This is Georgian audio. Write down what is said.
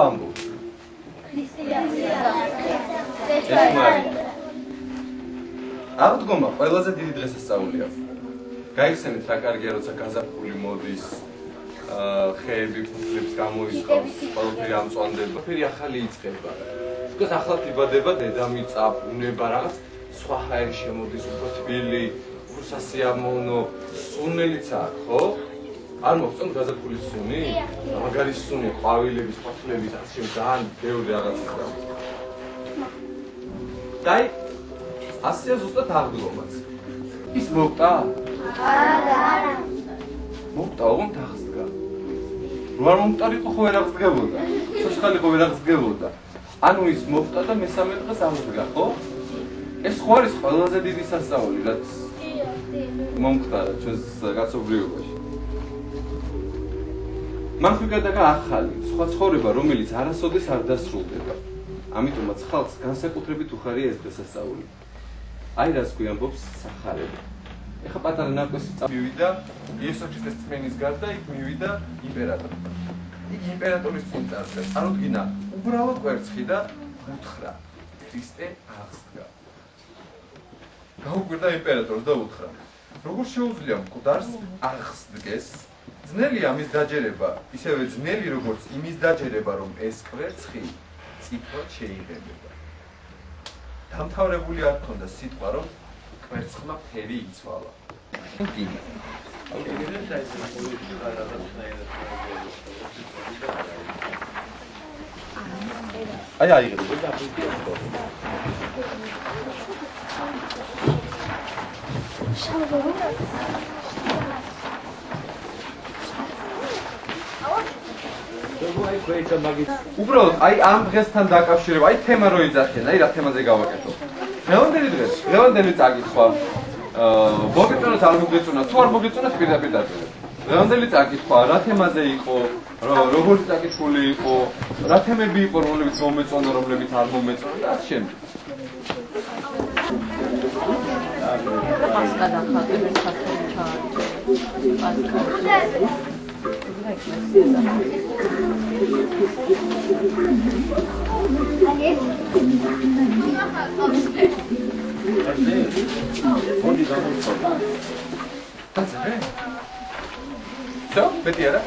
Bambu. აღდგომა ყველაზე დიდი დღესასწაულია. გაიხსენეთ რა კარგია, როცა გაზაფხული მოდის, ხეები ფოთლებს გამოისხავს, ყველაფერი ამწვანდება, ფერი ახალი იწყება. უკეთ ახლად იბადება დედამიწა, ბუნება, რაღაც სხვა ჰაერი შემოდის, უფრო თბილი, უფრო სასიამოვნო, სუნელიც აქვს, ხო? არ მოგწონთ გაზაფხულის სუნი? მაგარი სუნი, ყვავილების, ფოთლების, ასე ძალიან ბევრი რაღაცა აქვს. და ასეა ზუსტად აღდგომაც. ის მოვტა? არა. მოვტა, ოღონდ აღსდგა. რო არ მომტარიყო ხო ვერ აღსდგებოდა. სოცხალიყო ვერ აღსდგებოდა. ანუ ის მოვტა და მესამე დღეს აღსდგა, ხო? ეს ხო არის ყველაზე დიდი სასწაული, რაც მომხდარა ჩვენს კაცობრიობაში. მან ვიგადაგა ახალი, სხვა ცხოვრება, რომელიც არასოდეს არ დასრულდება. ამიტომაც ხალხს განსაკუთრებით უხარია ეს დღესასწაული. აი რას გვიამბობს სახარება. ეხა პატარა ნაკვესი მივიდა იესო ქრისტეს წმენის გარდა, იქ მივიდა იმპერატორი. იგი იმპერატორის წინ წარსდა. წარუდგინა უბრალო კვერცხი და უთხრა: ქრისტე აღსდგა. გაუკვირდა იმპერატორს და უთხრა: როგორ შეუძლია მკვდარს აღსდგეს? ძნელია ამის დაჯერება, ისევე ძნელი როგორც იმის დაჯერება, რომ ეს კვერცხი წითლად შეიღებება. დამთავრებული არ ქონდა სიტყვა, რომ კვერცხმა ფერი იცვალა. აი აიღებდა. უბრალოდ აი ამ დღესთან დაკავშირება, აი თემა რო იძახიან, აი რა თემაზე გავაკეთო. დღევანდელი დღეს, დღევანდელი წაკითხვა. მოგეწონათ არ მოგეწონათ, თუ არ მოგეწონათ პირდაპირ დაწერეთ. დღევანდელი წაკითხვა რა თემაზე იყო, როგორი წაკითხული იყო, რა თემები იყო, რომლებიც მომეწონა, რომლებიც არ მომეწონა და ასე შემდეგ. Все, Петера.